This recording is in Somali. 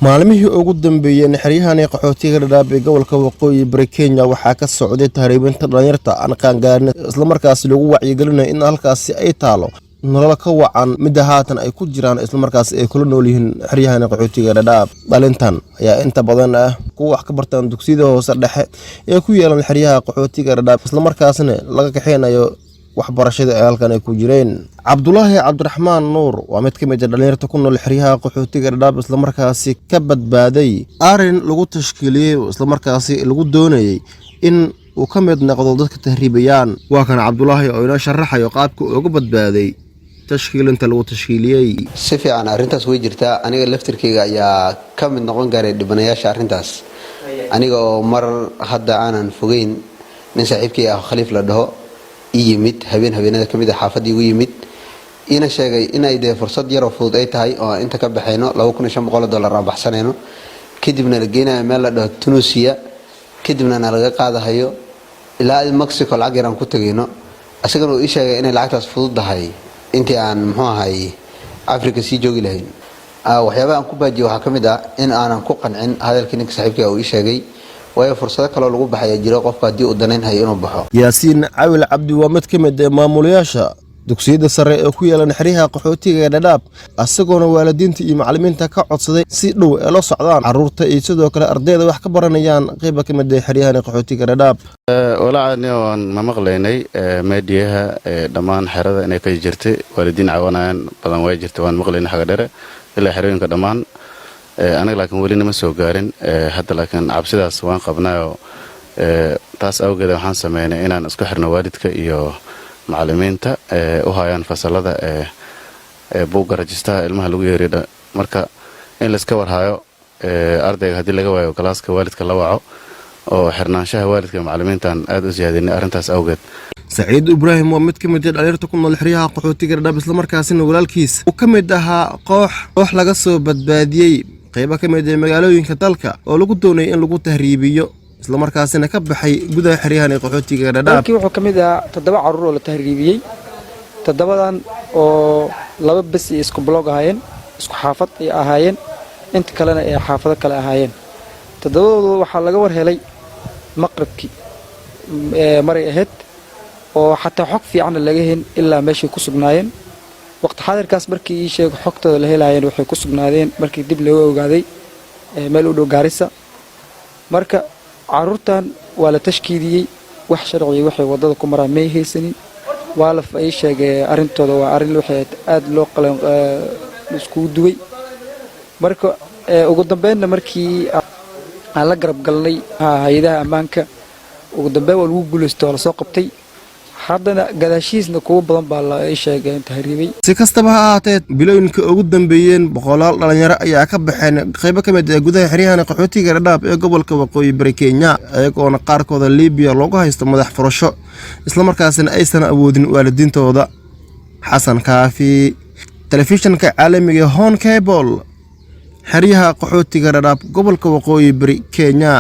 maalmihii ugu dambeeyeen xeryahan qaxootiga dhadhaab ee gobolka waqooyi bari Kenya waxaa ka socday tahriibinta dhalinyarta aan qaan gaarin isla markaas lagu wacyigelinayo in halkaasi ay taalo nolol ka wacan mid haatan ay ku jiraan isla markaas ay kula nool yihiin xeryahan qaxootiga dhadhaab dhalintan ayaa inta badan kuwa wax ka bartaan dugsiyada hoose dhexe ee ku yeelan xeryaha qaxootiga dhadhaab isla markaasna laga kaxeenayo waxbarashada ay halkan ay ku jireen Cabdullaahi Cabdiraxmaan Nuur waa mid ka mid ah dhalinyarta ku nool xeryaha qaxootiga dhadhaab isla markaasi ka badbaaday arin lagu tashkiiliyay isla markaasi lagu doonayay in uu ka mid noqdo dadka tahriibayaan waa kan Cabdullaahi oo inoo sharaxayo qaabka uu uga badbaaday tashkiilinta lagu tashkiiliyay si fiican arintaas way jirtaa aniga laftirkeyga ayaa ka mid noqon garay dhibanayaasha arintaas aniga oo mar hadda aanan fogeyn nin saaxiibkay ah Khaliif la dhaho yimid habeenada kamid ah xaafadii ugu yimid ina sheegay in ay fursad yar oo fudud ay tahay oo inta ka baxayno $2500 aan baxsanayno kadibna la geenayo meel la dhaho Tunisia kadibna laga qaadayo ilaa Mexico lacag yar aan ku tagayno asagana uu sheegay in lacagtaas fududahay intii aan muxuu ahay Afrika sii joogi lahayn waxyaabaha aan ku baajiyo waxa kamid ah in aanan ku qancin hadalkii ninka saaxiibkay uu sheegay way fursado kale lagu baxay jiro qofka hadii uu danaynayo inuu baxo Yaasiin Caawil Cabdi waa mid ka mid ah maamulayaasha dugsiyada sare ee ku yeelan xeryaha qaxootiga dhadhaab asagoona waalidiinta iyo macallimiinta ka codsaday si dhow ee la socdaan carruurta iyo sidoo kale ardayda wax ka baranayaan qayb ka mid ah xeryaha qaxootiga dhadhaab walaacni waan ma maqlaynay meediyaha dhamaan xerada inay ka jirtay waalidiin caawanayaan badan way jirtay waan maqlaynay xaga dheere ilaa xerooyinka dhamaan anaga laakiin wali nama soo gaarin hadda laakiin cabsidaas waan qabnaayo taas awgeed waxaan sameeynay inaan isku xirno waalidka iyo macallimiinta u hayaan fasalada buugga rajistaha ilmaha lagu yeeriyo marka in la iska warhayo ardayga hadii laga waayo kalaaska waalidka la waco oo xirnaanshaha waalidka macallimiintan aad u siyaadinay arintaas awgeed Saciid Ibrahim waa mid ka mid ah dhalinyarta ku nool xeryaha qaxootiga dhadhaab isla markaasina walaalkiis uu ka mid ahaa koox laga soo badbaadiyay qaybo ka mid ah magaalooyinka dalka oo lagu doonay in lagu tahriibiyo isla markaasina ka baxay gudaha xeryaha qaxootiga dhadhaab wuxuu ka mid ah 7 carruur oo la tahriibiyay 7dan oo laba bas isku blog ahaayeen isku xaafad ay ahaayeen inta kalena ay xaafado kale ahaayeen 7doodu waxa laga war helay maqribkii maray ahayd oo xataa xog fiican laga heen ilaa meeshii ku sugnaayeen waqti xaadirkaas markii ii sheeg xogtooda la helaayeen waxay ku sugnaadeen markii dib loo ogaaday meel u dhow Gaarisa marka carruurtan waa la tashkiiliyay wax sharci waxay wadada ku maraa may haysanin waa la ay sheegay arintooda waa arin waxay aad loo qalan isku duway marka ugu dambeynna markii aan la garab galnay hay'adaha ammaanka ugu dambeyn waa lagu guuleystay oo la soo qabtay haddana gadaashiisna kuwa badan baa la sheegay tahriibay si kastaba ha ahaatee bilooyinka ugu dambeeyeen boqolaal dhalinyaro ayaa ka baxeen qaybo ka mid ah gudaha xeryaha qaxootiga dhadhaab ee gobolka waqooyi bari Kenya ayagoona qaarkooda Liibiya loogu haysto madax furasho isla markaasina aysan awoodin waalidiintooda Xasan Kaafi telefishinka caalamiga Hon Cable xeryaha qaxootiga dhadhaab gobolka waqooyi bari Kenya